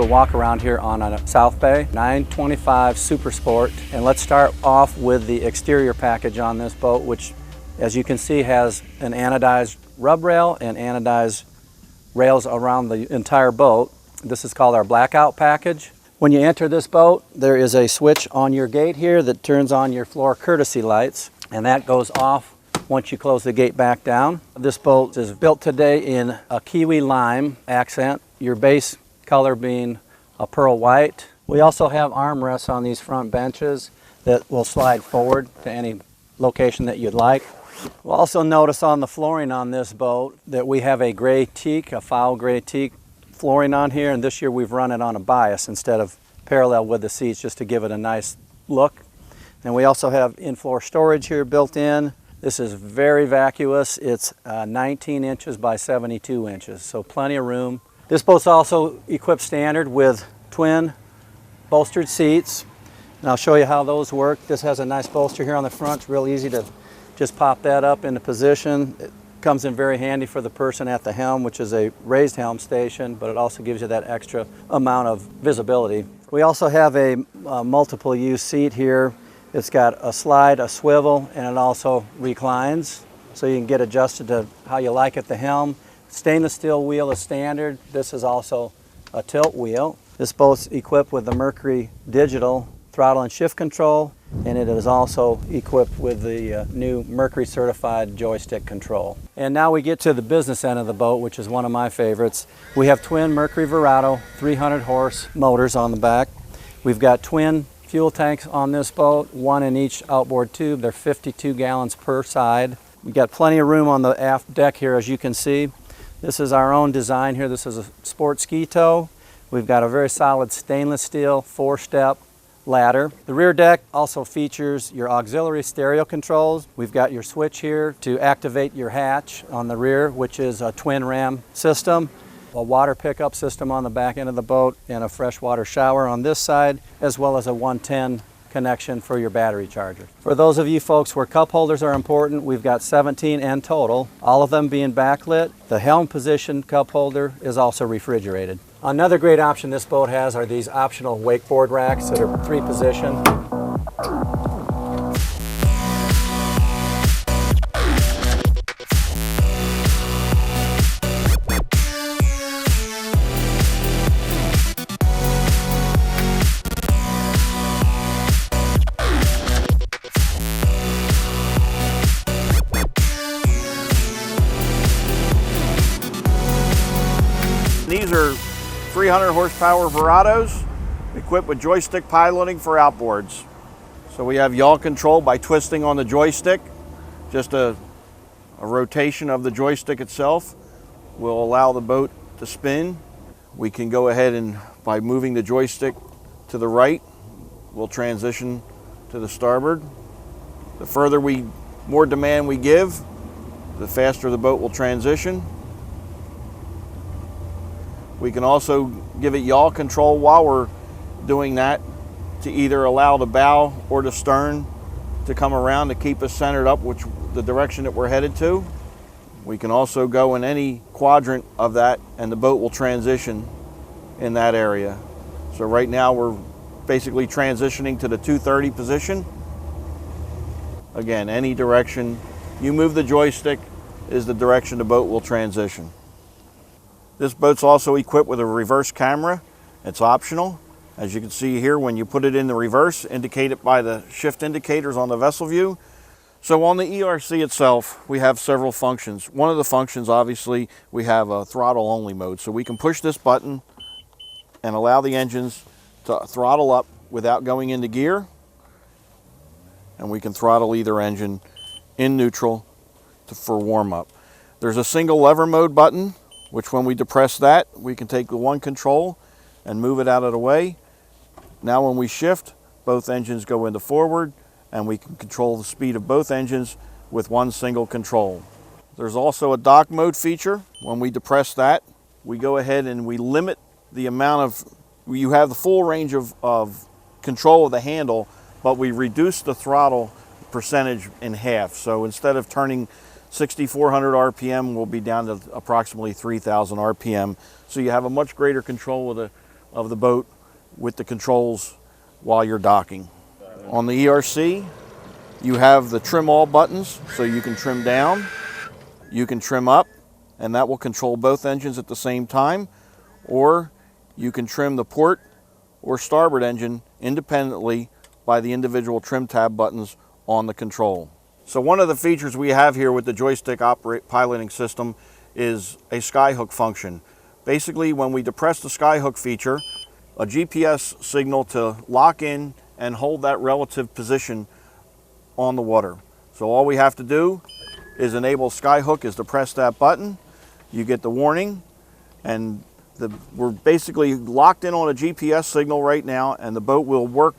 walk around here on a South Bay 925 Super Sport. And let's start off with the exterior package on this boat, which as you can see has an anodized rub rail and anodized rails around the entire boat. This is called our blackout package. When you enter this boat, there is a switch on your gate here that turns on your floor courtesy lights, and that goes off once you close the gate back down. This boat is built today in a kiwi lime accent, your base color being a pearl white. We also have armrests on these front benches that will slide forward to any location that you'd like. We'll also notice on the flooring on this boat that we have a gray teak, a foul gray teak flooring on here, and this year we've run it on a bias instead of parallel with the seats just to give it a nice look. And we also have in-floor storage here built in. This is very vacuous. It's 19 inches by 72 inches, so plenty of room. This boat's also equipped standard with twin bolstered seats, and I'll show you how those work. This has a nice bolster here on the front. It's real easy to just pop that up into position. It comes in very handy for the person at the helm, which is a raised helm station, but it also gives you that extra amount of visibility. We also have a multiple use seat here. It's got a slide, a swivel, and it also reclines, so you can get adjusted to how you like at the helm. Stainless steel wheel is standard. This is also a tilt wheel. This boat's equipped with the Mercury digital throttle and shift control, and it is also equipped with the new Mercury certified joystick control. And now we get to the business end of the boat, which is one of my favorites. We have twin Mercury Verado 300 horse motors on the back. We've got twin fuel tanks on this boat, one in each outboard tube. They're 52 gallons per side. We've got plenty of room on the aft deck here, as you can see. This is our own design here. This is a sport ski tow. We've got a very solid stainless steel 4-step ladder. The rear deck also features your auxiliary stereo controls. We've got your switch here to activate your hatch on the rear, which is a twin ram system, a water pickup system on the back end of the boat, and a freshwater shower on this side, as well as a 110 connection for your battery charger. For those of you folks where cup holders are important, we've got 17 in total, all of them being backlit. The helm position cup holder is also refrigerated. Another great option this boat has are these optional wakeboard racks that are 3-position. These are 300 horsepower Verados equipped with joystick piloting for outboards. So we have yaw control by twisting on the joystick. Just a rotation of the joystick itself will allow the boat to spin. We can go ahead and by moving the joystick to the right, we'll transition to the starboard. The more demand we give, the faster the boat will transition. We can also give it yaw control while we're doing that to either allow the bow or the stern to come around to keep us centered up, which the direction that we're headed to. We can also go in any quadrant of that and the boat will transition in that area. So right now we're basically transitioning to the 230 position. Again, any direction you move the joystick is the direction the boat will transition. This boat's also equipped with a reverse camera. It's optional. As you can see here, when you put it in the reverse, indicated by the shift indicators on the vessel view. So on the ERC itself, we have several functions. One of the functions, obviously, we have a throttle only mode. So we can push this button and allow the engines to throttle up without going into gear. And we can throttle either engine in neutral for warm up. There's a single lever mode button, which when we depress that, we can take the one control and move it out of the way. Now when we shift, both engines go into forward, and we can control the speed of both engines with one single control. There's also a dock mode feature. When we depress that, we go ahead and we limit the amount of, you have the full range of control of the handle, but we reduce the throttle percentage in half. So instead of turning 6,400 RPM, we'll be down to approximately 3,000 RPM. So you have a much greater control of the boat with the controls while you're docking. On the ERC, you have the trim all buttons, so you can trim down, you can trim up, and that will control both engines at the same time, or you can trim the port or starboard engine independently by the individual trim tab buttons on the control. So one of the features we have here with the joystick piloting system is a Skyhook function. Basically, when we depress the Skyhook feature, a GPS signal to lock in and hold that relative position on the water. So all we have to do is enable Skyhook is to press that button. You get the warning, and we're basically locked in on a GPS signal right now, and the boat will work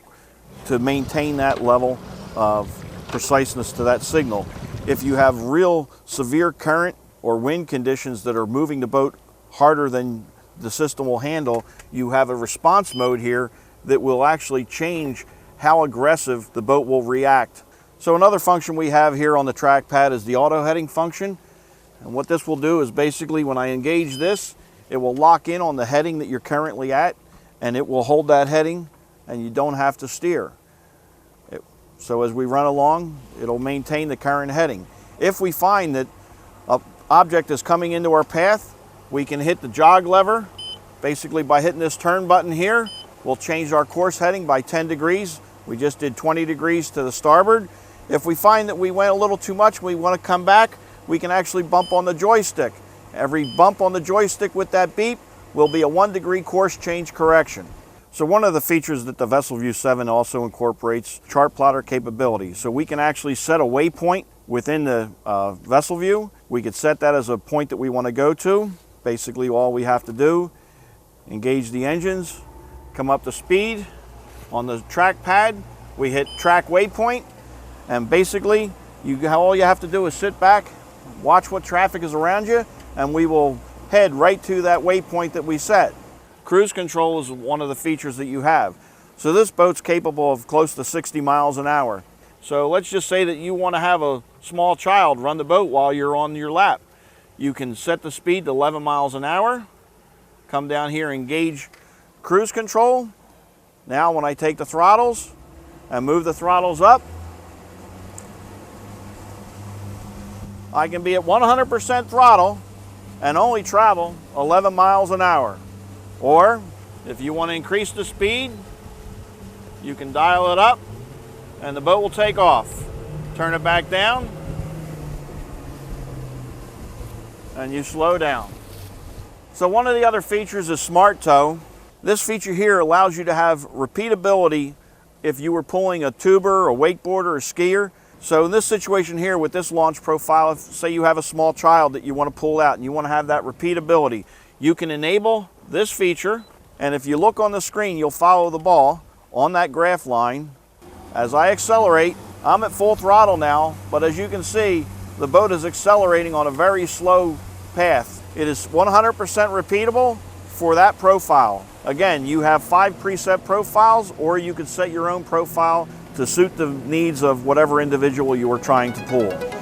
to maintain that level of preciseness to that signal. If you have real severe current or wind conditions that are moving the boat harder than the system will handle, you have a response mode here that will actually change how aggressive the boat will react. So another function we have here on the trackpad is the auto heading function. And what this will do is basically when I engage this, it will lock in on the heading that you're currently at, and it will hold that heading, and you don't have to steer. So as we run along, it'll maintain the current heading. If we find that an object is coming into our path, we can hit the jog lever. Basically by hitting this turn button here, we'll change our course heading by 10 degrees. We just did 20 degrees to the starboard. If we find that we went a little too much and we want to come back, we can actually bump on the joystick. Every bump on the joystick with that beep will be a 1 degree course change correction. So one of the features that the VesselView 7 also incorporates Chartplotter capability. So we can actually set a waypoint within the VesselView. We could set that as a point that we want to go to. Basically all we have to do, engage the engines, come up to speed. On the trackpad, we hit track waypoint, and basically all you have to do is sit back, watch what traffic is around you, and we will head right to that waypoint that we set. Cruise control is one of the features that you have. So this boat's capable of close to 60 miles an hour. So let's just say that you want to have a small child run the boat while you're on your lap. You can set the speed to 11 miles an hour, come down here, engage cruise control. Now when I take the throttles and move the throttles up, I can be at 100% throttle and only travel 11 miles an hour. Or if you want to increase the speed, you can dial it up and the boat will take off. Turn it back down and you slow down. So one of the other features is Smart Tow. This feature here allows you to have repeatability if you were pulling a tuber, a wakeboarder, or a skier. So in this situation here with this launch profile, if say you have a small child that you want to pull out and you want to have that repeatability, you can enable this feature, and if you look on the screen, you'll follow the ball on that graph line. As I accelerate, I'm at full throttle now, but as you can see, the boat is accelerating on a very slow path. It is 100% repeatable for that profile. Again, you have 5 preset profiles, or you could set your own profile to suit the needs of whatever individual you are trying to pull.